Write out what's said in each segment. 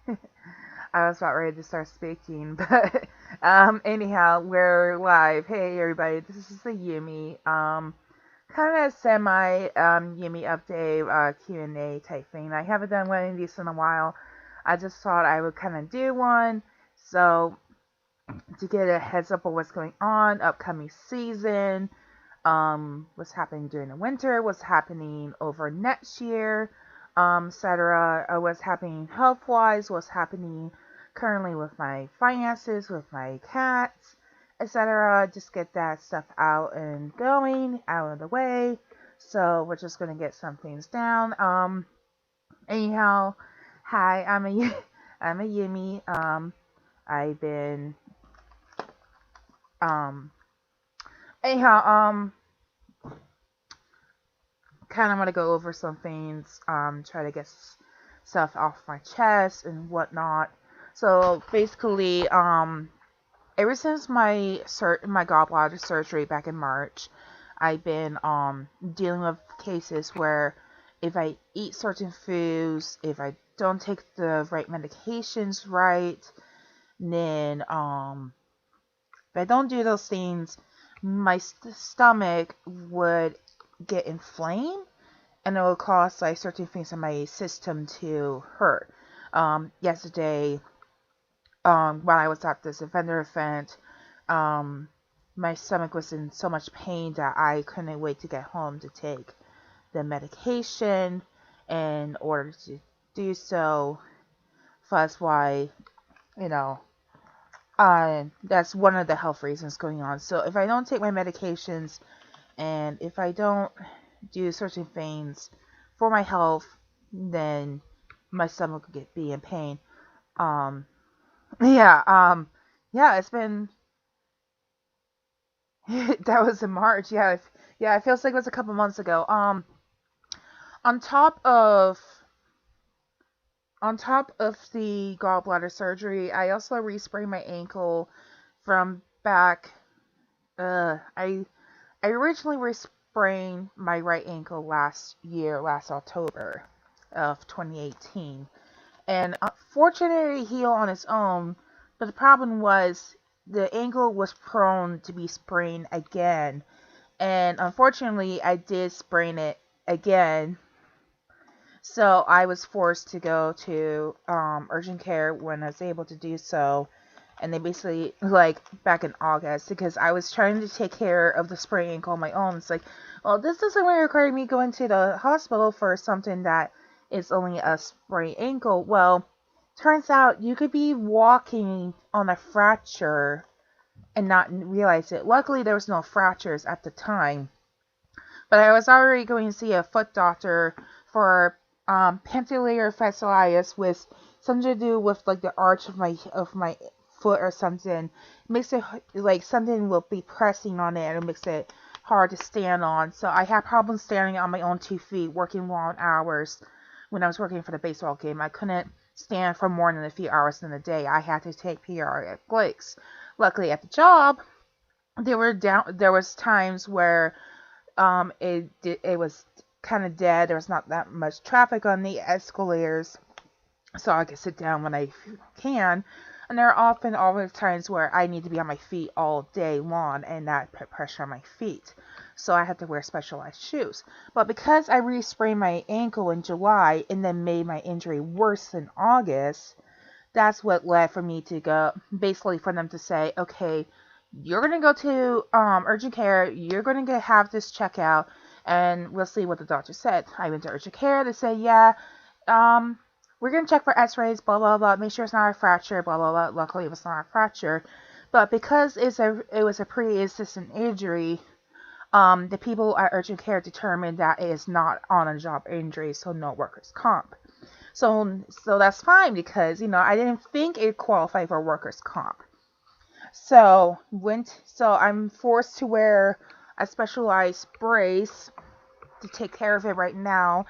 I was about ready to start speaking, but anyhow, we're live. Hey everybody, this is the Yumi. Kind of semi Yumi update Q&A type thing. I haven't done one of these in a while. I just thought I would kind of do one, so to get a heads up of what's going on, upcoming season, what's happening during the winter, what's happening over next year, etc. What's happening health wise, what's happening currently with my finances, with my cats, etc. Just get that stuff out and going, out of the way. So we're just gonna get some things down. Anyhow, hi, I'm a Yumi. I've been um anyhow kind of want to go over some things, try to get stuff off my chest and whatnot. So basically, ever since my gallbladder surgery back in March, I've been dealing with cases where if I eat certain foods, if I don't take the right medications right, then if I don't do those things, my stomach would get inflamed and it will cause like certain things in my system to hurt. Yesterday, when I was at this vendor event, my stomach was in so much pain that I couldn't wait to get home to take the medication in order to do so. That's why, you know, that's one of the health reasons going on. So if I don't take my medications and if I don't do certain things for my health, then my stomach could be in pain. Um, yeah, yeah, it's been that was in March. Yeah, yeah, it feels like it was a couple months ago. On top of on top of the gallbladder surgery, I also re-sprained my ankle from back. I originally sprained my right ankle last year, last October of 2018, and fortunately healed on its own. But the problem was the ankle was prone to be sprained again, and unfortunately I did sprain it again. So I was forced to go to urgent care when I was able to do so, and they basically, like, back in August, because I was trying to take care of the sprained ankle on my own. It's like, well, this doesn't really require me going to the hospital for something that is only a sprained ankle. Well, turns out you could be walking on a fracture and not realize it. Luckily, there was no fractures at the time, but I was already going to see a foot doctor for patellar fasciitis, with something to do with like the arch of my foot or something. It makes it like something will be pressing on it and it makes it hard to stand on. So I had problems standing on my own 2 feet, working long hours when I was working for the baseball game. I couldn't stand for more than a few hours in a day. I had to take periodic breaks. Luckily at the job, there was times where it was kind of dead. There was not that much traffic on the escalators, so I could sit down when I can. And there are often always times where I need to be on my feet all day long, and that put pressure on my feet. So I had to wear specialized shoes. But because I re-sprained my ankle in July and then made my injury worse in August, that's what led for me to go, basically for them to say, okay, you're going to go to urgent care, you're going to have this check out, and we'll see what the doctor said. I went to urgent care, they said, yeah, we're going to check for x-rays, blah, blah, blah, make sure it's not a fracture, blah, blah, blah. Luckily, it was not a fracture. But because it was a pre-existing injury, the people at urgent care determined that it is not on a job injury, so no workers' comp. So that's fine because, I didn't think it qualified for workers' comp. So I'm forced to wear a specialized brace to take care of it right now.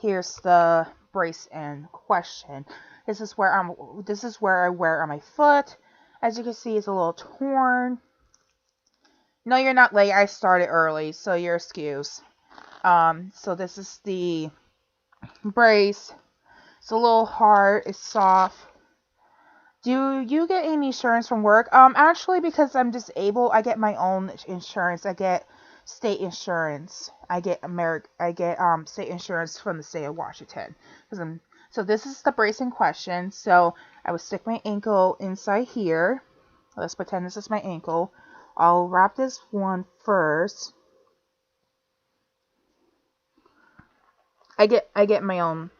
Here's the brace in question. This is where I wear on my foot. As you can see, it's a little torn. No, you're not late. I started early, so you're excused. So this is the brace. It's a little hard. It's soft. Do you get any insurance from work? Actually, because I'm disabled, I get my own insurance. I get state insurance. I get state insurance from the state of Washington. So this is the brace in question. So I would stick my ankle inside here. Let's pretend this is my ankle. I'll wrap this one first. I get my own.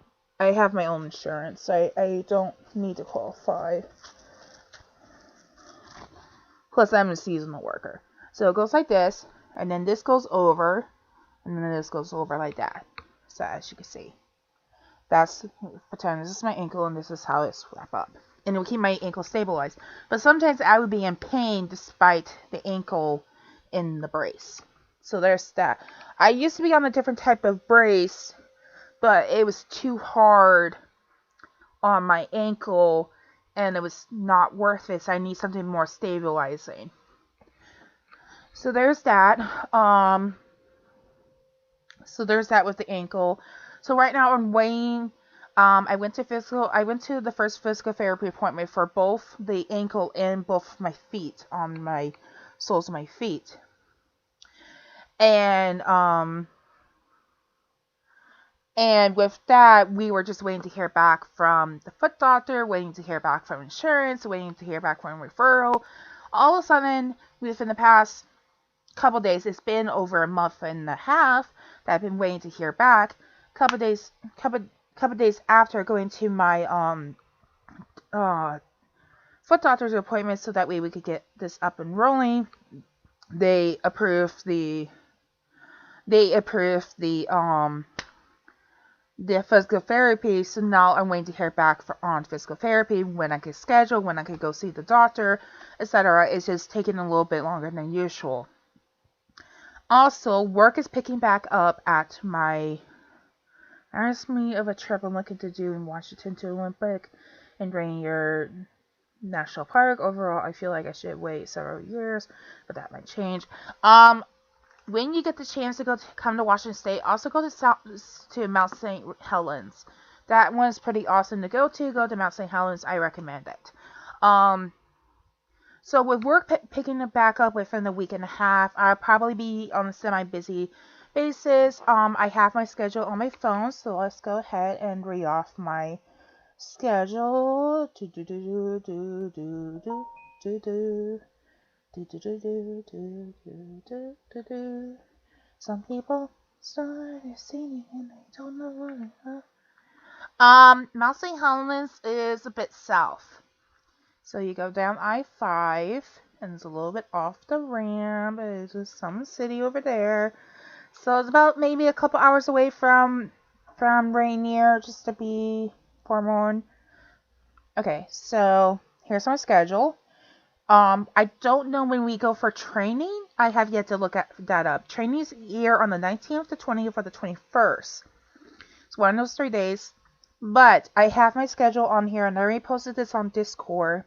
I have my own insurance. I don't need to qualify. Plus, I'm a seasonal worker. So it goes like this, and then this goes over, and then this goes over like that. So as you can see, pretend this is my ankle, and this is how it's wrapped up. And it will keep my ankle stabilized. But sometimes I would be in pain despite the ankle in the brace. So there's that. I used to be on a different type of brace, but it was too hard on my ankle, and it was not worth it, so I need something more stabilizing. So there's that. So there's that with the ankle. So right now I'm waiting. I went to the first physical therapy appointment for both the ankle and both my feet, on my soles of my feet. And with that, we were just waiting to hear back from the foot doctor, waiting to hear back from insurance, waiting to hear back from referral. All of a sudden, within the past couple days, it's been over a month and a half that I've been waiting to hear back. Couple days after going to my foot doctor's appointment, so that way we could get this up and rolling. They approved the physical therapy, so now I'm waiting to hear back on physical therapy, when I could schedule, when I could go see the doctor, etc. It's just taking a little bit longer than usual. Also, work is picking back up at my... Asked me of a trip I'm looking to do in Washington to Olympic and Rainier National Park. Overall, I feel like I should wait several years, but that might change. When you get the chance to come to Washington State, also go to Mount St. Helens. That one's pretty awesome to go to. Go to Mount St. Helens. I recommend it. So with work picking it back up within a week and a half, I'll probably be on a semi-busy basis. I have my schedule on my phone, so let's go ahead and read off my schedule. Some people started singing and they don't know what. Mount St. Helens is a bit south. So you go down I-5, and it's a little bit off the ramp. It's just some city over there. So it's about maybe a couple hours away from Rainier, just to be forewarned. Okay, so here's my schedule. I don't know when we go for training. I have yet to look that up. Training's here on the 19th, the 20th, or the 21st. It's one of those 3 days. But I have my schedule on here, and I already posted this on Discord.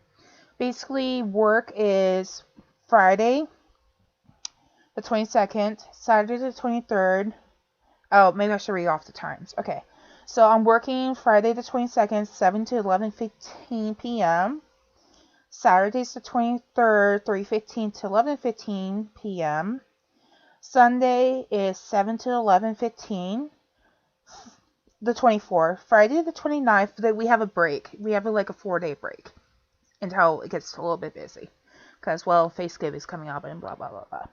Basically, work is Friday, the 22nd, Saturday the 23rd. Oh, maybe I should read off the times. Okay. So I'm working Friday the 22nd, 7 to 11:15 p.m. Saturday's the 23rd, 3:15 to 11:15 p.m. Sunday is 7 to 11:15. The 24th. Friday the 29th, we have a break. We have like a 4-day break until it gets a little bit busy. Because, well, Thanksgiving is coming up and blah, blah, blah, blah.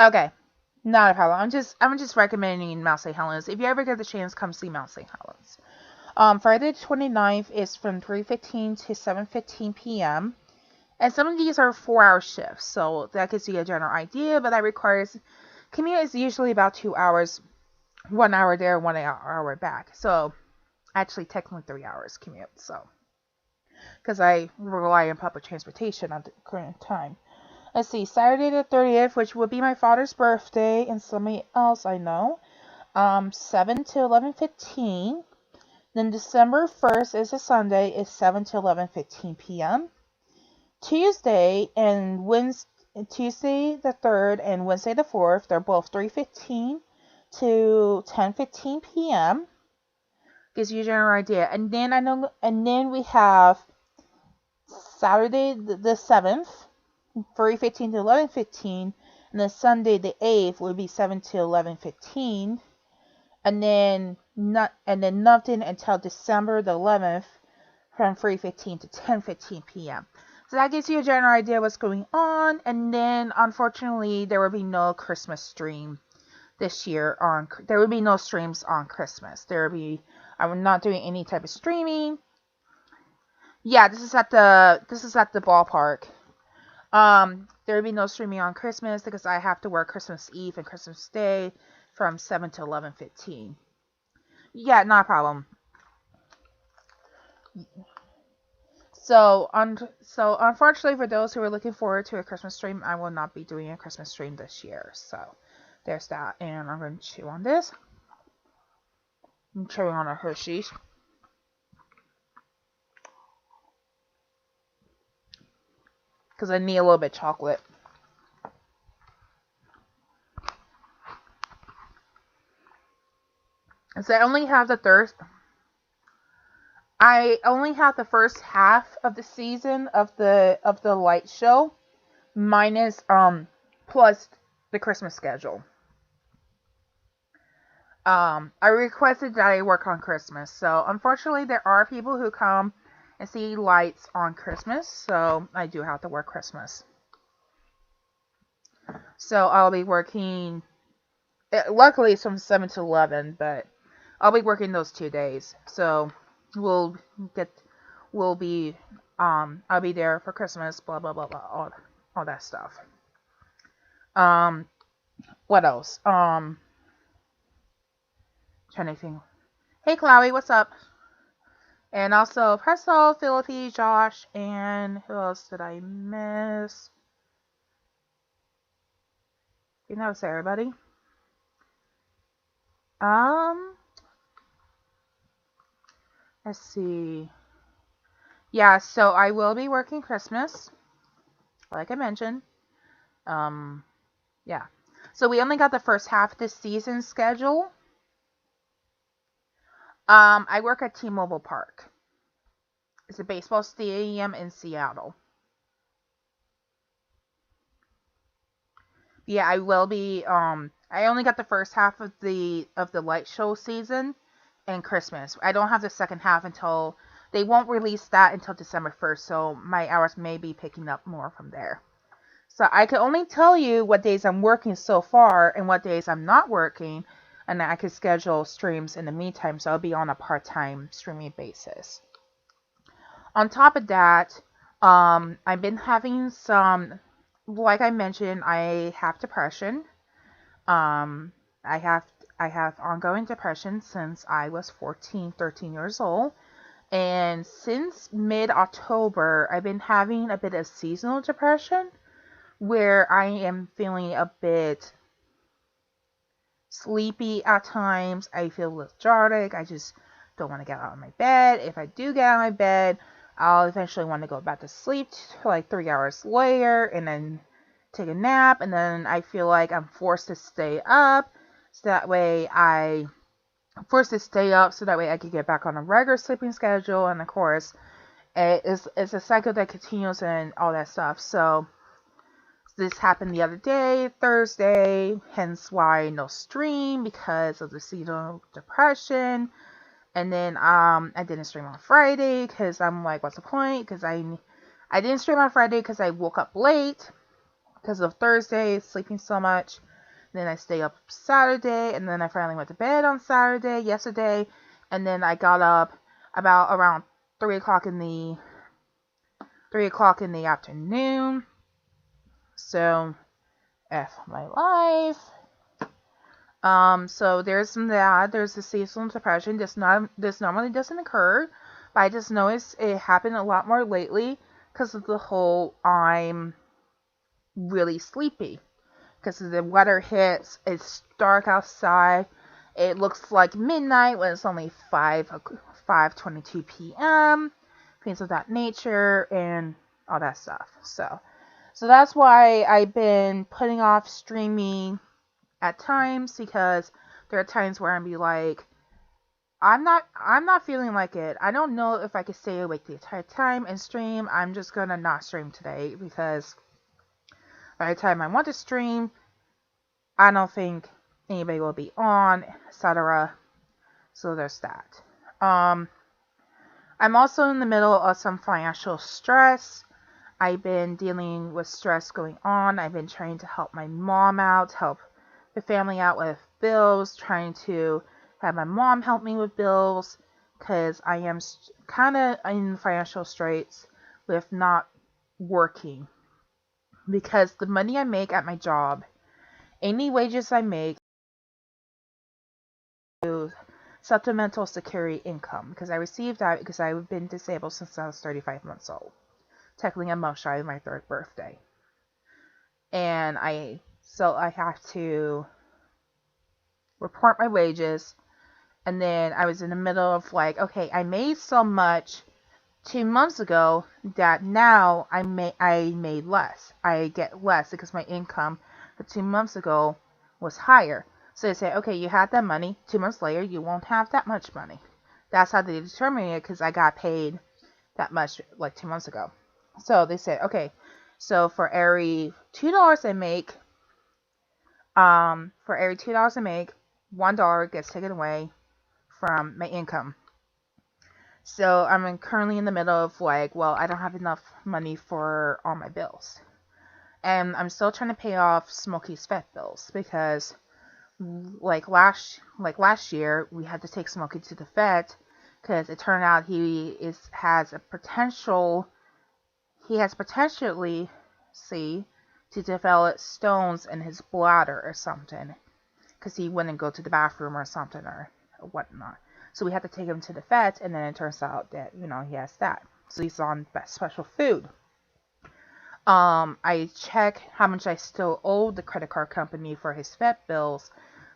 Okay. Not a problem. I'm just recommending Mount St. Helens. If you ever get the chance, come see Mount St. Helens. Friday the 29th is from 3:15 to 7:15 p.m. And some of these are 4-hour shifts, so that gives you a general idea, but that requires... Commute is usually about 2 hours, 1 hour there, 1 hour back. So, actually, technically 3 hours commute, so... Because I rely on public transportation at the current time. Let's see, Saturday the 30th, which would be my father's birthday, and somebody else I know. 7 to 11:15. Then December 1st is a Sunday, is 7 to 11:15 p.m. Tuesday the 3rd and Wednesday the 4th, they're both 3:15 to 10:15 p.m. Gives you a general idea. And then we have Saturday the 7th, 3:15 to 11:15, and then Sunday the 8th would be 7 to 11:15, and then nothing until December the 11th from 3:15 to 10:15 p.m. So that gives you a general idea what's going on. And then unfortunately there will be no Christmas stream this year. There will be no streams on Christmas. I'm not doing any type of streaming. Yeah, this is at the ballpark. There will be no streaming on Christmas because I have to work Christmas Eve and Christmas Day from 7 to 11:15. Yeah, not a problem. So unfortunately for those who are looking forward to a Christmas stream, I will not be doing a Christmas stream this year. So there's that. And I'm going to chew on this. I'm chewing on a Hershey's. Because I need a little bit of chocolate. So I only have the first half of the season of the light show, minus plus the Christmas schedule. I requested that I work on Christmas, so unfortunately there are people who come and see lights on Christmas, so I do have to work Christmas. So I'll be working, luckily it's from 7 to 11, but I'll be working those 2 days. So I'll be there for Christmas, blah blah blah blah, all that stuff. What else? Trying to think. Hey Chloe, what's up? And also Presto, Philippi, Josh, and who else did I miss? I think that was everybody. Let's see. Yeah, so I will be working Christmas, like I mentioned. Yeah. So we only got the first half of this season schedule. I work at T-Mobile Park. It's a baseball stadium in Seattle. Yeah, I will be. I only got the first half of the light show season and Christmas. I don't have the second half until they won't release that until December 1st. So my hours may be picking up more from there. So I can only tell you what days I'm working so far and what days I'm not working, and I can schedule streams in the meantime. So I'll be on a part-time streaming basis. On top of that, I've been having some. Like I mentioned, I have depression. I have ongoing depression since I was 13 years old. And since mid-October, I've been having a bit of seasonal depression where I am feeling a bit sleepy at times. I feel lethargic. I just don't want to get out of my bed. If I do get out of my bed, I'll eventually want to go back to sleep like 3 hours later and then take a nap. And then I feel like I'm forced to stay up. So that way I can get back on a regular sleeping schedule. And of course, it's a cycle that continues and all that stuff. So this happened the other day, Thursday, hence why no stream because of the seasonal depression. And then I didn't stream on Friday because I'm like, what's the point? Because I didn't stream on Friday because I woke up late because of Thursday, sleeping so much. Then I stayed up Saturday, and then I finally went to bed on Saturday, yesterday. And then I got up about around 3 o'clock in the afternoon. So, F my life. So there's that. There's the seasonal depression. This normally doesn't occur, but I just noticed it happened a lot more lately because of the whole I'm really sleepy. Because the weather hits, it's dark outside. It looks like midnight when it's only 5:22 p.m. Things of that nature and all that stuff. So that's why I've been putting off streaming at times, because there are times where I'm be like, I'm not feeling like it. I don't know if I could stay awake the entire time and stream. I'm just gonna not stream today because by the time I want to stream, I don't think anybody will be on, etc. So there's that. I'm also in the middle of some financial stress. I've been dealing with stress going on. I've been trying to help my mom out, help the family out with bills, trying to have my mom help me with bills because I am kind of in financial straits with not working. Because the money I make at my job, any wages I make, supplemental security income because I received that because I've been disabled since I was 35 months old. Technically, I'm most shy of my 3rd birthday. And I have to report my wages. And then I was in the middle of like, okay, I made so much 2 months ago that now I made less. I get less because my income for 2 months ago was higher. So they say, okay, you had that money. 2 months later, you won't have that much money. That's how they determine it because I got paid that much like 2 months ago. So they said, okay, so for every $2 I make, $1 gets taken away from my income. So I'm currently in the middle of like, well, I don't have enough money for all my bills. And I'm still trying to pay off Smokey's vet bills because like last year we had to take Smokey to the vet because it turned out he has potentially to develop stones in his bladder or something because he wouldn't go to the bathroom or something or whatnot. So we had to take him to the vet, and then it turns out that he has that. So he's on special food. I check how much I still owe the credit card company for his vet bills.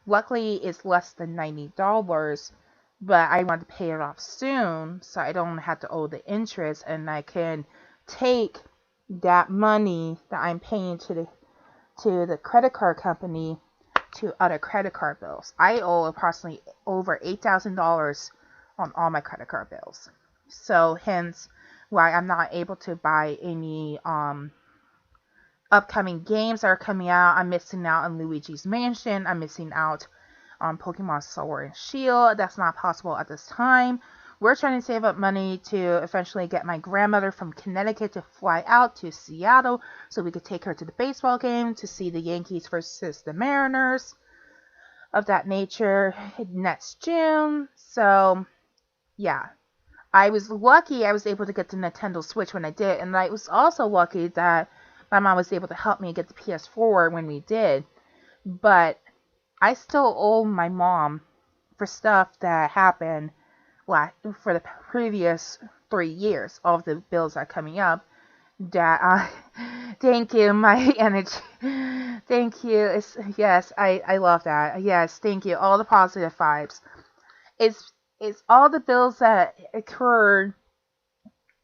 Luckily, it's less than $90, but I want to pay it off soon so I don't have to owe the interest, and I can take that money that I'm paying to the credit card company to other credit card bills. I owe approximately over $8,000 on all my credit card bills. So hence why I'm not able to buy any upcoming games that are coming out. I'm missing out on Luigi's Mansion. I'm missing out on Pokemon Sword and Shield. That's not possible at this time. We're trying to save up money to eventually get my grandmother from Connecticut to fly out to Seattle so we could take her to the baseball game to see the Yankees versus the Mariners of that nature next June. So, yeah. I was lucky I was able to get the Nintendo Switch when I did, and I was also lucky that my mom was able to help me get the PS4 when we did. But I still owe my mom for stuff that happened for the previous 3 years. All of the bills are coming up. That thank you, my energy. Thank you. Yes, I love that. Yes, thank you. All the positive vibes. It's all the bills that occurred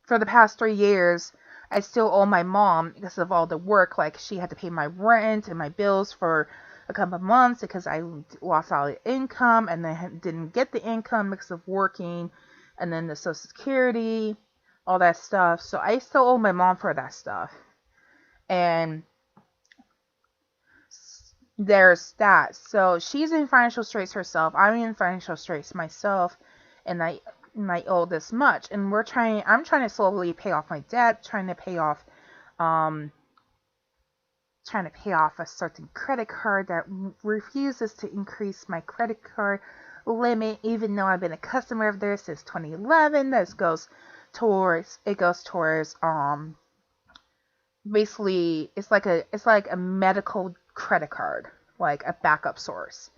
for the past 3 years. I still owe my mom because of all the work. Like she had to pay my rent and my bills for a couple of months because I lost all the income and then didn't get the income because of working, and then the Social Security, all that stuff. So I still owe my mom for that stuff. And there's that. So she's in financial straits herself. I'm in financial straits myself, and I owe this much. And I'm trying to slowly pay off my debt, trying to pay off a certain credit card that refuses to increase my credit card limit, even though I've been a customer of theirs since 2011. It goes towards basically it's like a medical credit card, like a backup source.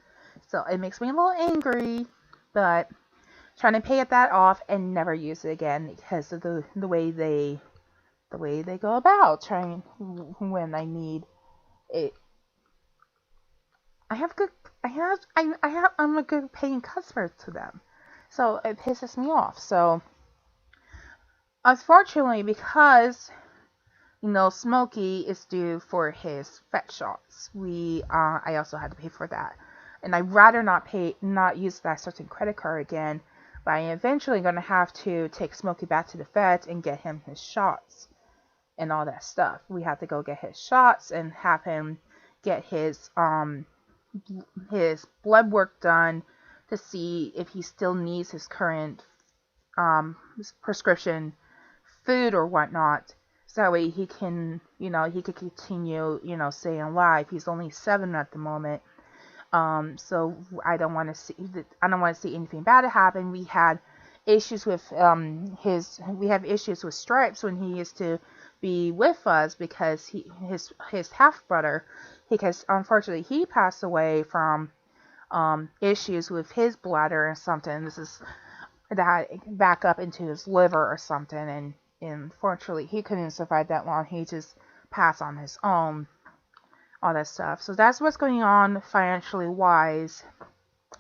So it makes me a little angry, but trying to pay that off and never use it again because of the way they go about trying when I need it. I'm a good paying customer to them, so it pisses me off. So unfortunately, because Smokey is due for his vet shots, I also had to pay for that, and I'd rather not use that certain credit card again But I'm eventually going to have to take Smokey back to the vet and get him his shots and all that stuff. We have to go get his shots and have him get his blood work done to see if he still needs his current prescription food or whatnot. So that way he can, he could continue, staying alive. He's only 7 at the moment. So I don't want to see anything bad happen. We had issues with issues with Stripes when he used to be with us because his half brother, because unfortunately he passed away from issues with his bladder or something. This is that back up into his liver or something, and unfortunately he couldn't survive that long. He just passed on his own, all that stuff. So that's what's going on financially wise,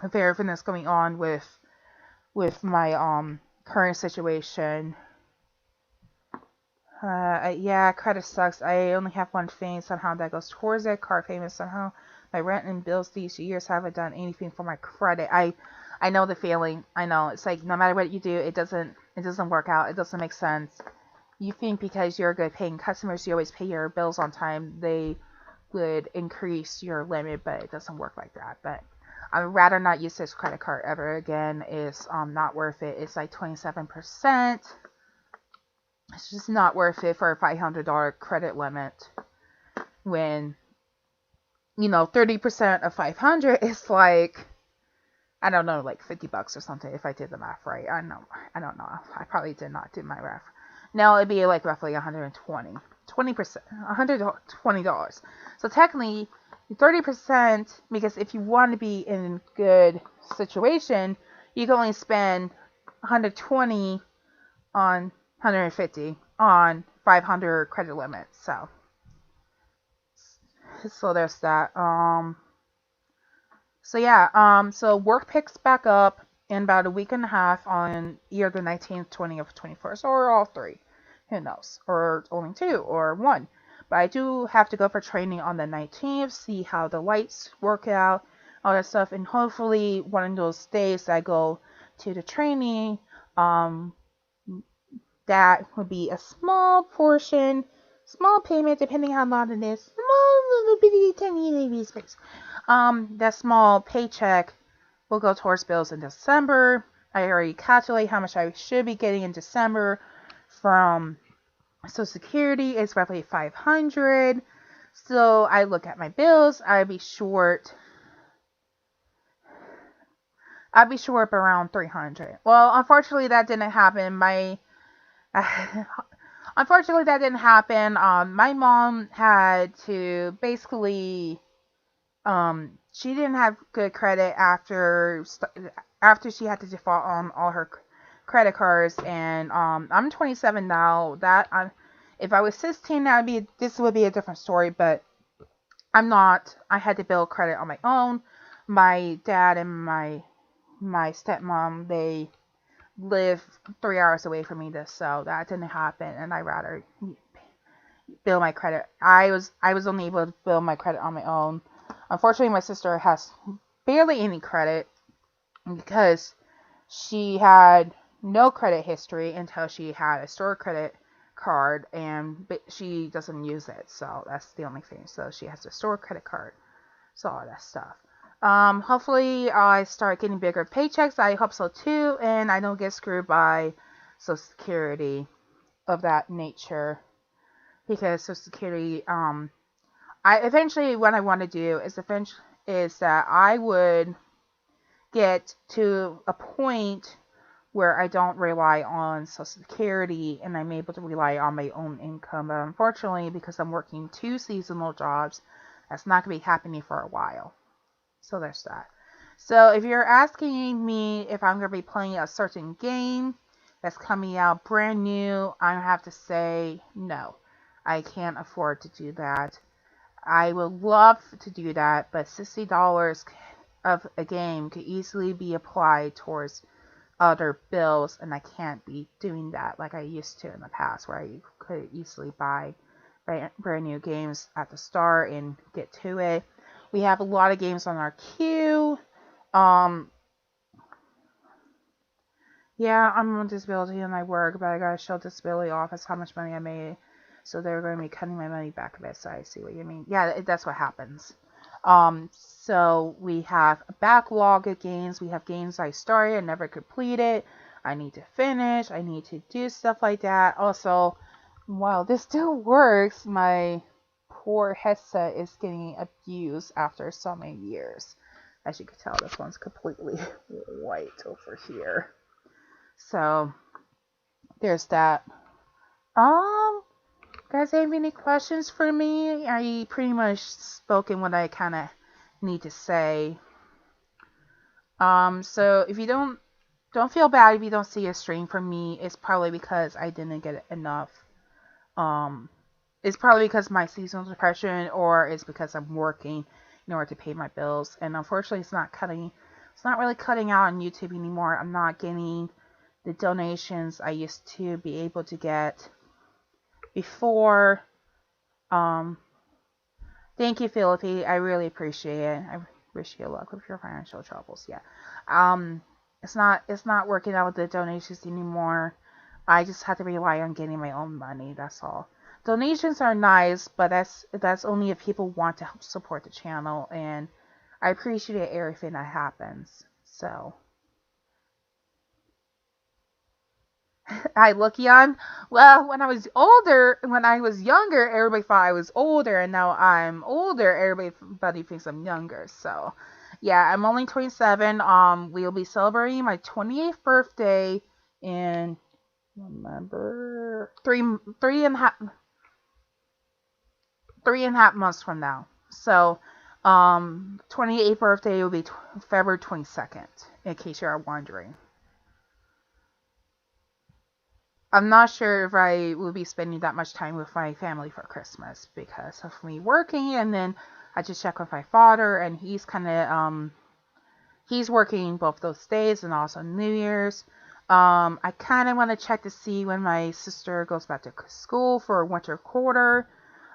with everything that's going on with my current situation. Yeah, credit sucks. I only have one thing somehow that goes towards it, car payments. Somehow my rent and bills these years haven't done anything for my credit. I know the feeling. I know it's like no matter what you do, it doesn't work out. It doesn't make sense. You think because you're good paying customers, you always pay your bills on time, they would increase your limit, but it doesn't work like that. But I would rather not use this credit card ever again. It's not worth it. It's like 27%. It's just not worth it for a $500 credit limit when 30% of 500 is like, I don't know, like $50 or something if I did the math right. I don't know. I probably did not do my math. Now it'd be like roughly 120. 20%, $120. So technically 30%, because if you want to be in good situation, you can only spend 120 on 150 on 500 credit limit. So there's that. So yeah, so work picks back up in about a week and a half on either the 19th, 20th, or 21st, or all three. Who knows? Or only 2 or 1. But I do have to go for training on the 19th, see how the lights work out, all that stuff, and hopefully one of those days I go to the training, that would be a small portion, small payment, depending how long it is, small little bitty tiny space. That small paycheck will go towards bills in December. I already calculate how much I should be getting in December from Social Security. It's roughly $500. So I look at my bills. I'd be short up around $300. Well, unfortunately that didn't happen. Unfortunately that didn't happen. My mom had to basically she didn't have good credit after she had to default on all her credit cards, and I'm 27 now. If I was 16, this would be a different story, but I'm not. I had to build credit on my own. My dad and my stepmom, they live 3 hours away from me, so that didn't happen, and I rather build my credit. I was only able to build my credit on my own. Unfortunately, my sister has barely any credit because she had no credit history until she had a store credit card, but she doesn't use it, so that's the only thing. So she has a store credit card, so all that stuff. Hopefully I start getting bigger paychecks. I hope so too, and I don't get screwed by Social Security of that nature, because Social Security, what I want to do is that I would get to a point where I don't rely on Social Security and I'm able to rely on my own income. But unfortunately, because I'm working 2 seasonal jobs, that's not going to be happening for a while. So there's that. So if you're asking me if I'm going to be playing a certain game that's coming out brand new, I have to say no. I can't afford to do that. I would love to do that, but $60 of a game could easily be applied towards other bills, and I can't be doing that like I used to in the past, where I could easily buy brand new games at the start and get to it. We have a lot of games on our queue. Yeah, I'm on disability and I work, but I gotta show disability office how much money I made. So they're going to be cutting my money back a bit. So I see what you mean. Yeah, that's what happens. So we have a backlog of games. We have games I started and never completed. I need to finish. I need to do stuff like that. Also, while this still works, my poor headset is getting abused after so many years. As you can tell, this one's completely white over here. So there's that. Um, guys, have any questions for me? I pretty much spoken what I kind of need to say. So if you don't feel bad if you don't see a stream from me. It's probably because I didn't get enough. Um, it's probably because of my seasonal depression, or it's because I'm working in order to pay my bills. And unfortunately, it's not really cutting out on YouTube anymore. I'm not getting the donations I used to be able to get before. Um, Thank you, Philippi. I really appreciate it. I wish you luck with your financial troubles. Yeah. Um, it's not working out with the donations anymore. I just have to rely on getting my own money. That's all. Donations are nice, but that's only if people want to help support the channel, and I appreciate everything that happens. So. I look young. Well, when I was younger, everybody thought I was older, and now I'm older. Everybody thinks I'm younger. So, yeah, I'm only 27. We'll be celebrating my 28th birthday in remember 3.5 months from now. So, 28th birthday will be February 22nd. In case you're wondering. I'm not sure if I will be spending that much time with my family for Christmas because of me working, and then I just check with my father, and he's working both those days and also New Year's. I kind of want to check to see when my sister goes back to school for winter quarter,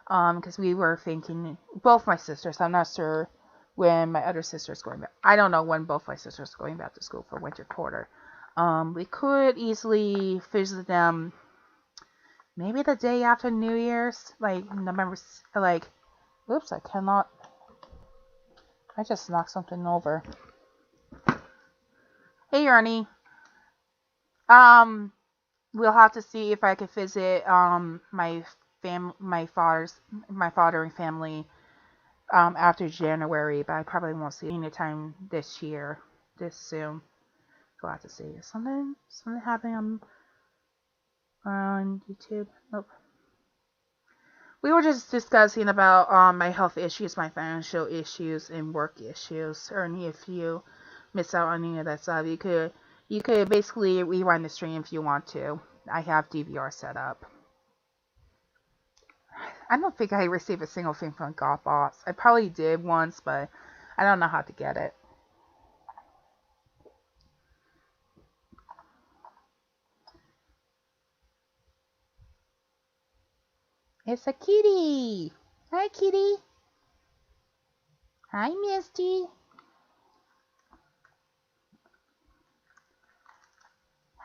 because we were thinking both my sisters. I'm not sure when my other sister's going back. I don't know when both my sisters are going back to school for winter quarter. We could easily visit them maybe the day after New Year's, like November, like, oops, I cannot, I just knocked something over. Hey, Ernie. Um, we'll have to see if I could visit, my father and family, after January, but I probably won't see any time this year, this soon. We'll have to see. Something happening on YouTube. Nope. We were just discussing about my health issues, my financial issues, and work issues. Ernie, if you miss out on any of that stuff, you could basically rewind the stream if you want to. I have DVR set up. I don't think I received a single thing from GothBots. I probably did once, but I don't know how to get it. It's a kitty. Hi, kitty. Hi, Misty.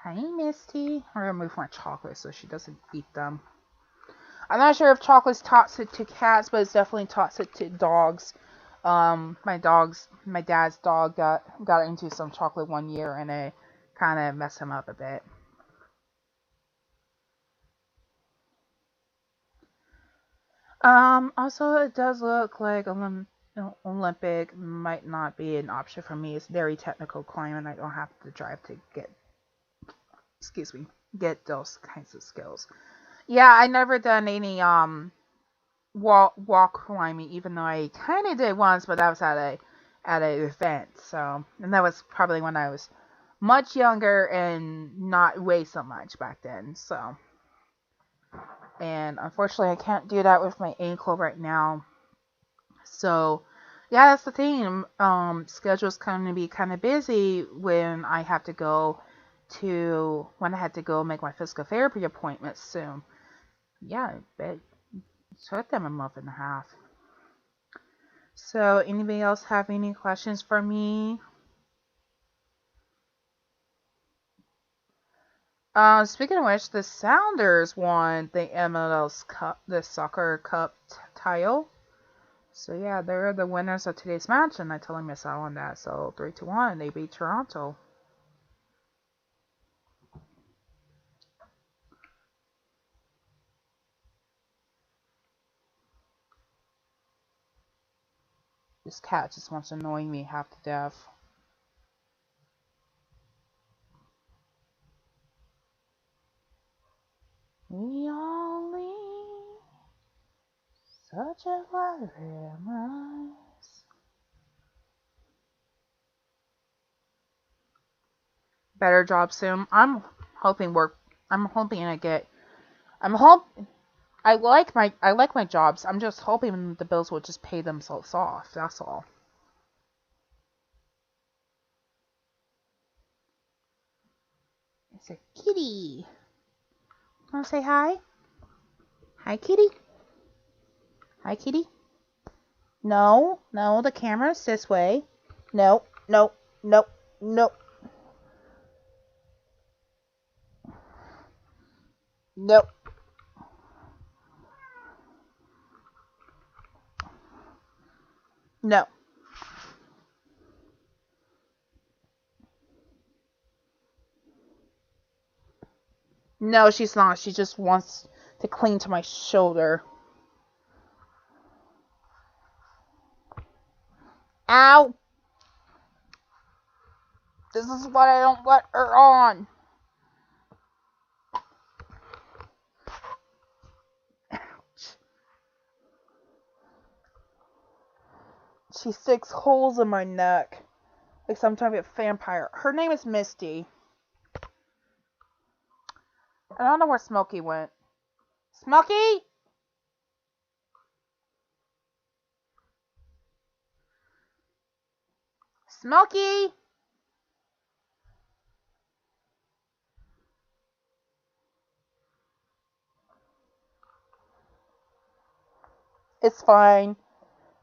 Hi, Misty. I'm gonna move my chocolate so she doesn't eat them. I'm not sure if chocolate's toxic to cats, but it's definitely toxic to dogs. My dad's dog got into some chocolate one year, and it kind of messed him up a bit. Also, it does look like Olympic might not be an option for me. It's very technical climb, and I don't have to drive to get those kinds of skills. Yeah, I never done any wall climbing, even though I kind of did once, but that was at an event. So, and that was probably when I was much younger and not weigh so much back then. So, and unfortunately, I can't do that with my ankle right now. So, yeah, that's the thing. Schedule's going to be kind of busy when I had to go make my physical therapy appointments soon. Yeah, it took them a month and a half. So, anybody else have any questions for me? Speaking of which, the Sounders won the MLS Cup, the Soccer Cup title. So yeah, they're the winners of today's match, and I totally missed out on that. So 3-1, they beat Toronto. This cat just wants to annoy me half to death. We all leave such a rise. Better job soon. I'm hoping I get. I like my jobs. I'm just hoping the bills will just pay themselves off. That's all. It's a kitty. Want to say hi? Hi, kitty. Hi, kitty. No, the camera's this way. No. No. No. No. No. No, she's not. She just wants to cling to my shoulder. Ow! This is what I don't let her on. She sticks holes in my neck. Like some type of vampire. Her name is Misty. I don't know where Smokey went. Smokey? Smokey? It's fine.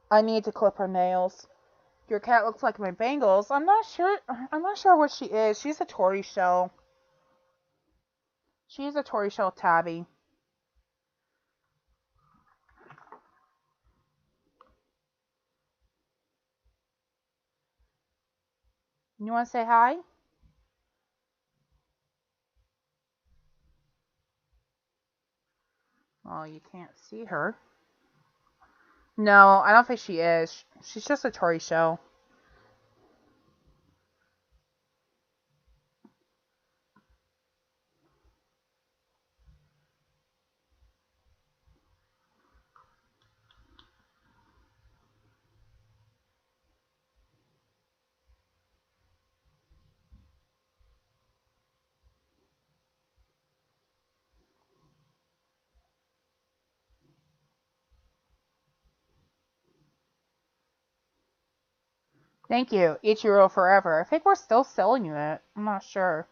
I need to clip her nails. Your cat looks like my bangles. I'm not sure what she is. She's a tortoiseshell. She's a tortoiseshell tabby. You want to say hi? Well, you can't see her. No, I don't think she is. She's just a tortoiseshell. Thank you. Ichiro forever. I think we're still selling it. I'm not sure.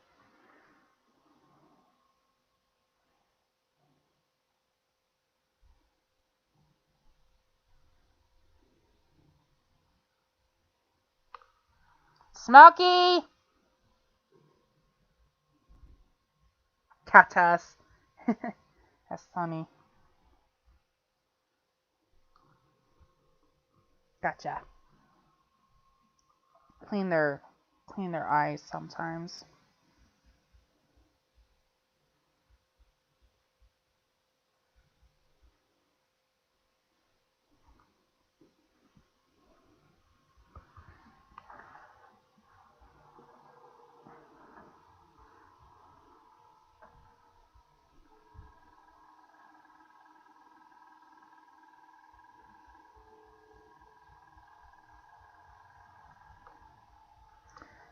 Smokey! Cactus. That's funny. Gotcha. Clean their eyes sometimes.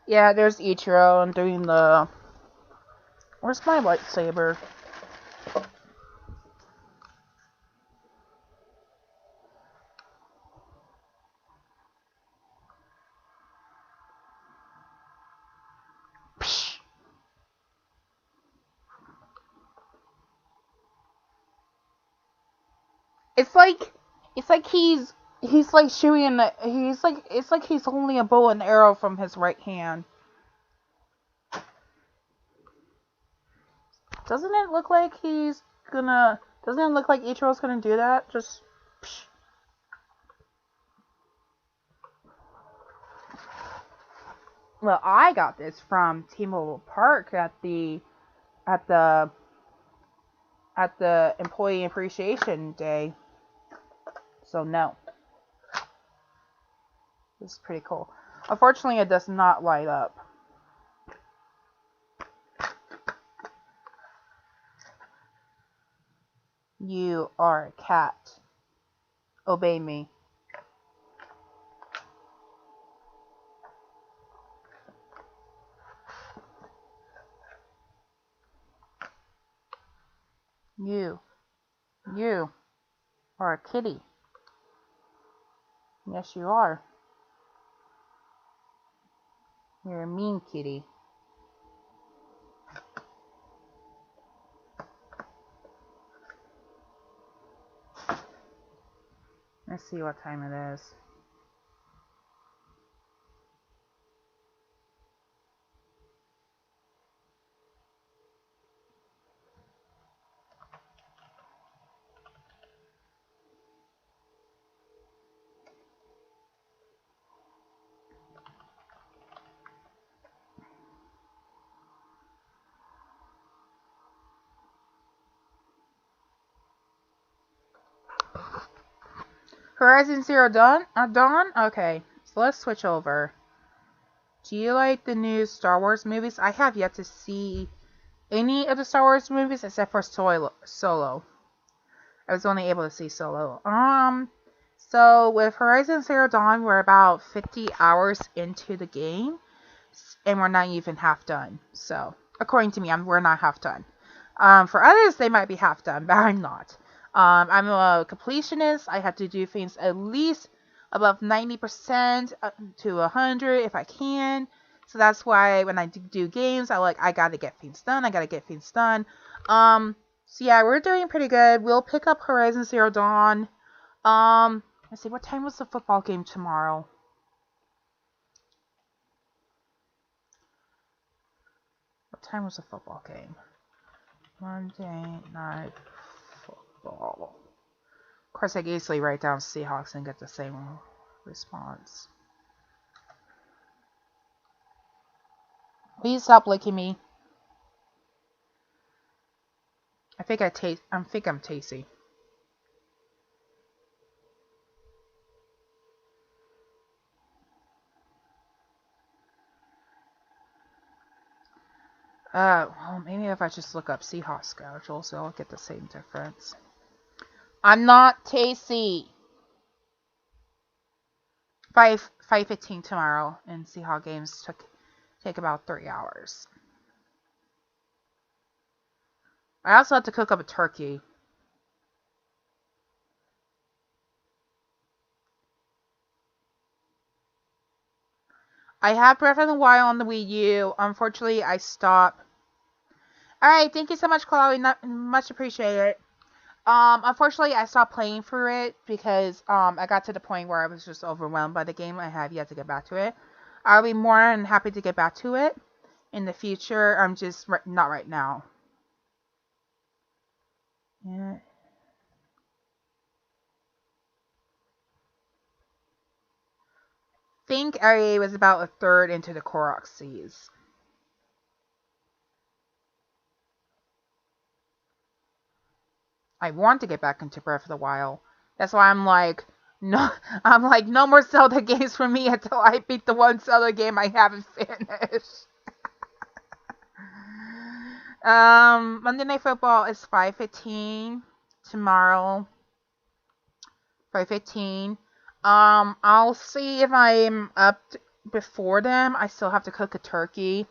Yeah, there's Ichiro and doing the... Where's my lightsaber? Psh. It's like he's like shooting it's like he's holding a bow and arrow from his right hand. Doesn't it look like he's gonna... Doesn't it look like Ichiro's gonna do that? Just... Psh. Well, I got this from T-Mobile Park at the Employee Appreciation Day. So no. This is pretty cool. Unfortunately, it does not light up. You are a cat. Obey me. You are a kitty. Yes, you are. You're a mean kitty. Let's see what time it is. Horizon Zero Dawn? Dawn? Okay, so let's switch over. Do you like the new Star Wars movies? I have yet to see any of the Star Wars movies except for Solo. I was only able to see Solo. So with Horizon Zero Dawn, we're about 50 hours into the game, and we're not even half done. So, according to me, we're not half done. For others, they might be half done, but I'm not. I'm a completionist. I have to do things at least above 90% to 100 if I can. So that's why when I do games, I gotta get things done. So yeah, we're doing pretty good. We'll pick up Horizon Zero Dawn. Let's see, what time was the football game tomorrow? What time was the football game? Monday Night Football. Of course, I can easily write down Seahawks and get the same response. Please stop licking me. I think I'm tasty. Well, maybe if I just look up Seahawks schedule, so I'll get the same difference. I'm not tasty. 5:15 tomorrow, and Seahawks games take about 3 hours. I also have to cook up a turkey. I have Breath of the Wild on the Wii U. Unfortunately, I stopped. Alright, thank you so much, Chloe. Much appreciated. Unfortunately, I stopped playing through it because I got to the point where I was just overwhelmed by the game. I have yet to get back to it. I'll be more than happy to get back to it in the future. I'm just not right now. Yeah. I think I was about a third into the Korok Seas. I want to get back into Breath of the Wild. That's why I'm like, no more Zelda games for me until I beat the one Zelda game I haven't finished. Monday Night Football is 5:15 tomorrow. 5:15. I'll see if I'm up before them. I still have to cook a turkey.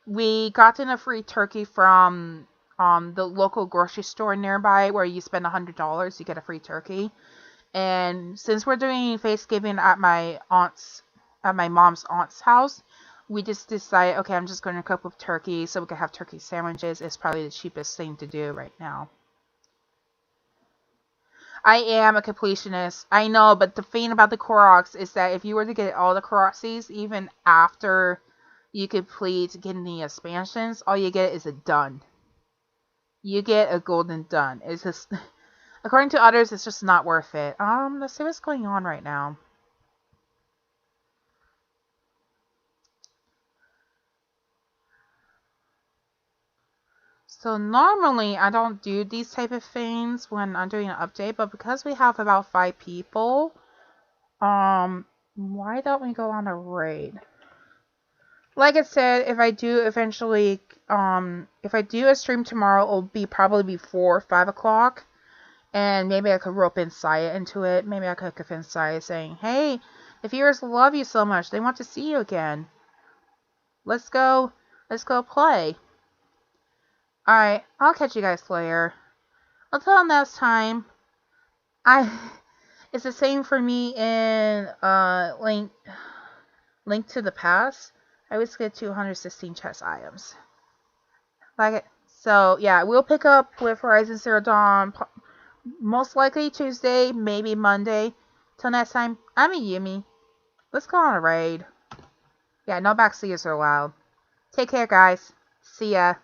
We got in a free turkey from the local grocery store nearby, where you spend $100, you get a free turkey. And since we're doing Thanksgiving at my mom's aunt's house, we just decided, okay, I'm just going to cook with turkey so we can have turkey sandwiches. It's probably the cheapest thing to do right now. I am a completionist. I know, but the thing about the Koroks is that if you were to get all the Koroksies, even after you complete getting the expansions, all you get is a done. you get a golden done. It's just, according to others, it's just not worth it. Let's see what's going on right now. So normally I don't do these type of things when I'm doing an update, but because we have about 5 people, why don't we go on a raid? Like I said, if I do eventually, if I do a stream tomorrow, it'll be probably before 5 o'clock, and maybe I could rope in Saya into it. Maybe I could convince Saya saying, hey, the viewers love you so much, they want to see you again. Let's go play. Alright, I'll catch you guys later. Until next time, it's the same for me in Link to the Past. I always get 216 chest items. So yeah, we'll pick up with Horizon Zero Dawn most likely Tuesday, maybe Monday. Till next time, I'm Yumi. Let's go on a raid. Yeah, no backseaters are allowed. Take care, guys. See ya.